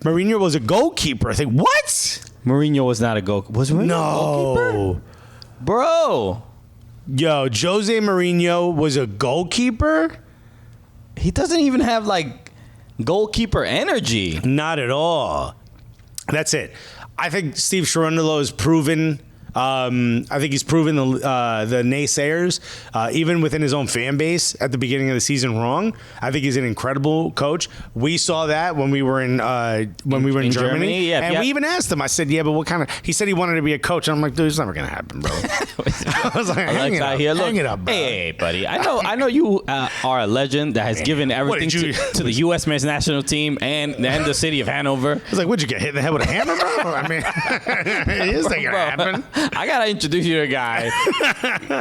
Mourinho was a goalkeeper. I think, what? Mourinho was not a goalkeeper. Was Mourinho a goalkeeper? Bro. Yo, Jose Mourinho was a goalkeeper? He doesn't even have, like, goalkeeper energy. Not at all. That's it. I think Steve Cherundolo has proven... I think he's proven the naysayers, even within his own fan base at the beginning of the season, wrong. I think he's an incredible coach. We saw that when we were in Germany. Yeah, we even asked him. I said, "Yeah, but what kind of?" He said he wanted to be a coach. And I'm like, "Dude, it's never gonna happen, bro." I was like, "Hang it up, bro." Hey, buddy. I know you are a legend that has given everything to the U.S. men's national team and the city of Hanover. I was like, "Would you get hit in the head with a hammer, bro?" I mean, this ain't gonna happen. I gotta introduce you to a guy.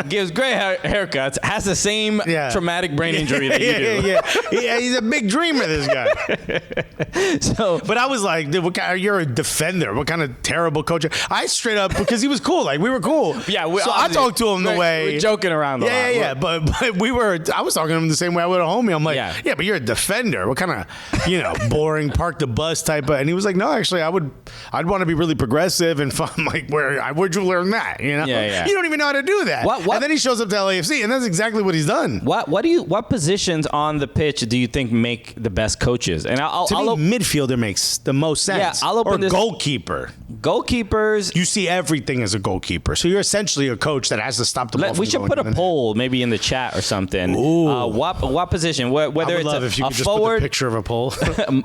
Gives great haircuts. Has the same traumatic brain injury that you do. Yeah, he's a big dreamer, this guy. But I was like, dude, you're a defender. What kind of terrible coach? I straight up, because he was cool. Like, we were cool. Yeah, so I talked to him the way. We're joking around a lot. Yeah. But I was talking to him the same way I would a homie. I'm like, yeah, but you're a defender. What kind of, boring park the bus type of? And he was like, no, actually, I'd want to be really progressive and fun. Like, where'd you learn that? Yeah. You don't even know how to do that. What? And then he shows up to LAFC, and that's exactly what he's done. What positions on the pitch do you think make the best coaches? And midfielder makes the most sense. Yeah, I'll open this. Goalkeeper. Goalkeepers. You see everything as a goalkeeper, so you're essentially a coach that has to stop the ball. We should put a poll maybe in the chat or something. What position? Whether it's if you could just forward, put the picture of a poll,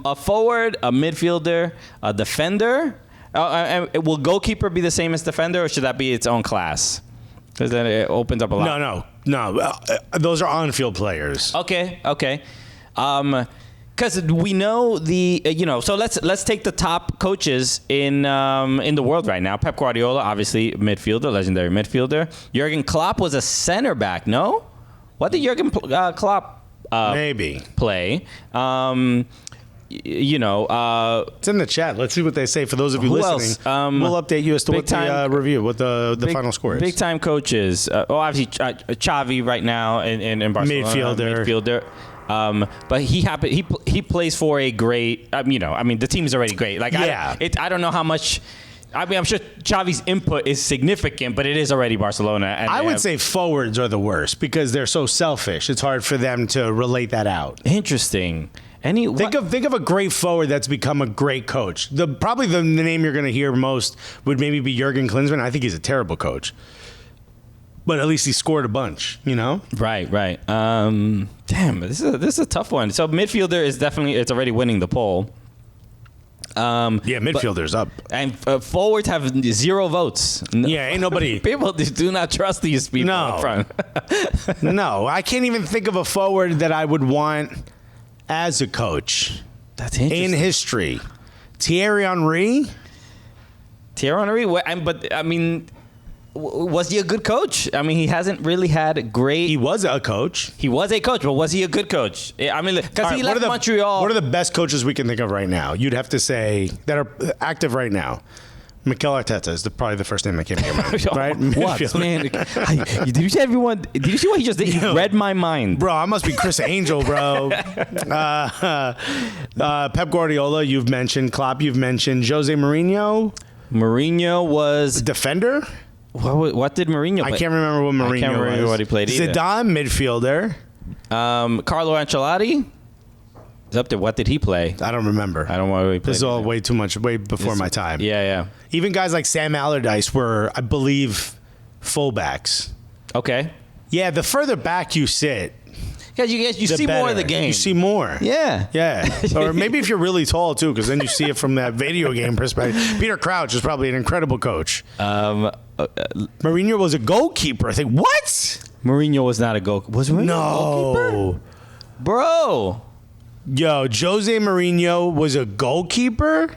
a forward, a midfielder, a defender. Will goalkeeper be the same as defender, or should that be its own class? Because then it opens up a lot. No. Those are on-field players. Okay. Because we know so let's take the top coaches in the world right now. Pep Guardiola, obviously midfielder, legendary midfielder. Jurgen Klopp was a center back. No, what did Jurgen Klopp maybe play? It's in the chat. Let's see what they say. For those of you listening, we'll update you as to what the final score is. Big time coaches. Obviously Xavi right now in Barcelona. Midfielder. But he plays for a great. The team is already great. Like I don't know how much. I'm sure Xavi's input is significant, but it is already Barcelona. And I would say forwards are the worst because they're so selfish. It's hard for them to relate that out. Interesting. Think of a great forward that's become a great coach. Probably the name you're going to hear most would maybe be Jurgen Klinsmann. I think he's a terrible coach, but at least he scored a bunch. Right. Damn, this is a tough one. So midfielder is it's already winning the poll. Midfielder's up, and forwards have 0 votes. Ain't nobody. People do not trust these people up front. No, I can't even think of a forward that I would want as a coach. That's interesting. In history. Thierry Henry? But I mean, was he a good coach? I mean, he hasn't really had great... He was a coach. But was he a good coach? I mean, because he left Montreal... What are the best coaches we can think of right now? You'd have to say that are active right now. Mikel Arteta is probably the first name that came to your mind, right? What, man? Did you see everyone? Did you see what he just did? He read my mind. Bro, I must be Chris Angel, bro. Pep Guardiola, you've mentioned. Klopp, you've mentioned. Jose Mourinho? Mourinho was... Defender? What did Mourinho play? I can't remember what Mourinho was. I can't remember what he played either. Zidane, midfielder. Carlo Ancelotti? Is up there. What did he play? I don't remember. I don't know what he played. This is all way before my time. Yeah. Even guys like Sam Allardyce were, I believe, fullbacks. Okay. Yeah, the further back you sit, because you see better. More of the game. You see more. Yeah. Or maybe if you're really tall too, because then you see it from that video game perspective. Peter Crouch is probably an incredible coach. Mourinho was a goalkeeper. I think. What? Mourinho was not a goalkeeper. Was Mourinho a goalkeeper? Bro. Yo, Jose Mourinho was a goalkeeper?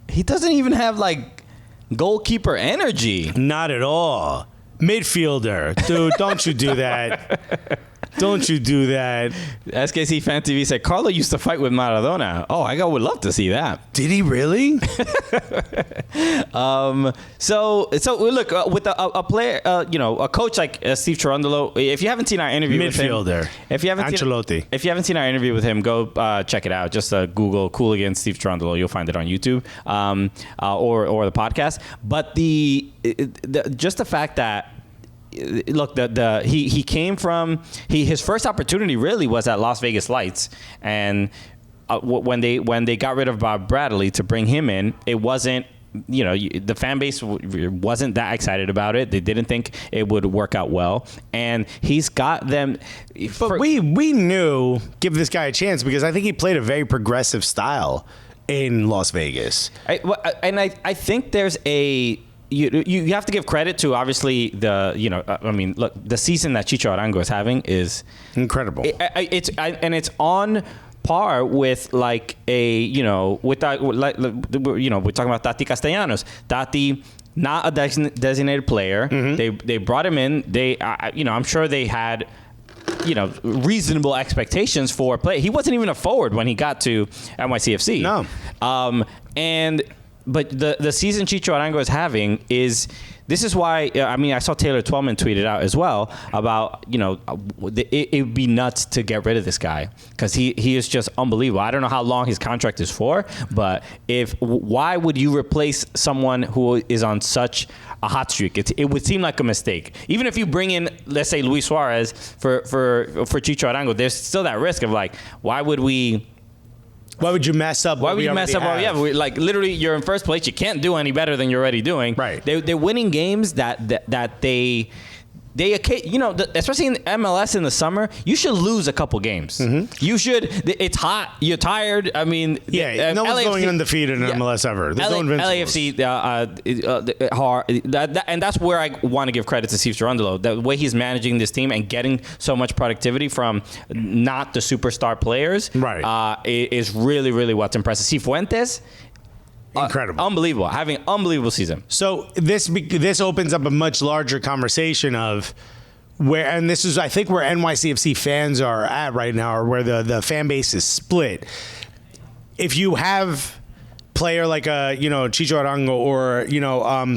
He doesn't even have, like, goalkeeper energy. Not at all. Midfielder. Dude, don't you do that. Don't you do that. SKC Fan TV said, Carlo used to fight with Maradona. Oh, I would love to see that. Did he really? So look, with a player, a coach like Steve Cherundolo, if you haven't seen our interview with him. Midfielder. If you haven't seen our interview with him, go check it out. Just Google Cooligans Steve Cherundolo. You'll find it on YouTube or the podcast. But just the fact that, look, he came from his first opportunity really was at Las Vegas Lights, and when they got rid of Bob Bradley to bring him in, it wasn't, the fan base wasn't that excited about it. They didn't think it would work out well, and he's got them. But we knew, give this guy a chance, because I think he played a very progressive style in Las Vegas. I think there's you have to give credit to, obviously, look, the season that Chicho Arango is having is incredible. It's on par with we're talking about Tati Castellanos. Tati, not a designated player. Mm-hmm. They brought him in. I'm sure they had reasonable expectations for play. He wasn't even a forward when he got to NYCFC. No. But the season Chicho Arango is having this is why, I saw Taylor Twellman tweet it out as well about, it would be nuts to get rid of this guy because he is just unbelievable. I don't know how long his contract is for, but why would you replace someone who is on such a hot streak? It would seem like a mistake. Even if you bring in, let's say, Luis Suarez for Chicho Arango, there's still that risk of why would you mess up? Literally, you're in first place. You can't do any better than you're already doing. Right. They're winning games that they especially in MLS in the summer, you should lose a couple games. Mm-hmm. You should. It's hot. You're tired. No one's going undefeated in MLS ever. There's no invincibles. LAFC hard, and that's where I want to give credit to Steve Cherundolo. The way he's managing this team and getting so much productivity from not the superstar players, right, is really, really what's impressive. Cifuentes. Incredible. Unbelievable. Having an unbelievable season. So this opens up a much larger conversation of and this is, I think, where NYCFC fans are at right now, or where the fan base is split. If you have player like Chicho Arango or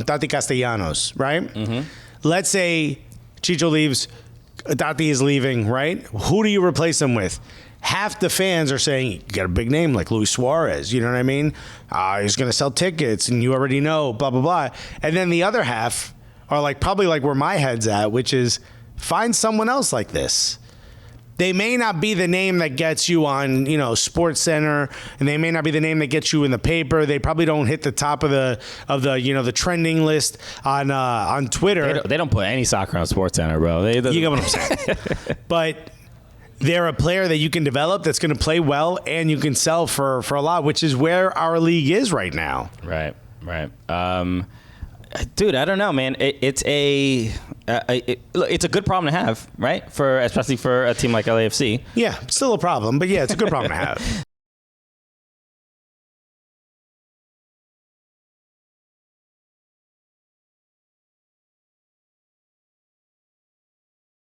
Tati Castellanos, right? Mm-hmm. Let's say Chicho leaves, Tati is leaving, right? Who do you replace him with? Half the fans are saying, you got a big name like Luis Suarez, you know what I mean? He's going to sell tickets, and you already know, blah, blah, blah. And then the other half are probably where my head's at, which is find someone else like this. They may not be the name that gets you on, Sports Center, and they may not be the name that gets you in the paper. They probably don't hit the top of the trending list on Twitter. They don't put any soccer on Sports Center, bro. You get what I'm saying? But they're a player that you can develop that's going to play well and you can sell for a lot, which is where our league is right now. Right. Dude, I don't know, man. It's a good problem to have, right? Especially for a team like LAFC. Yeah, still a problem, but yeah, it's a good problem to have.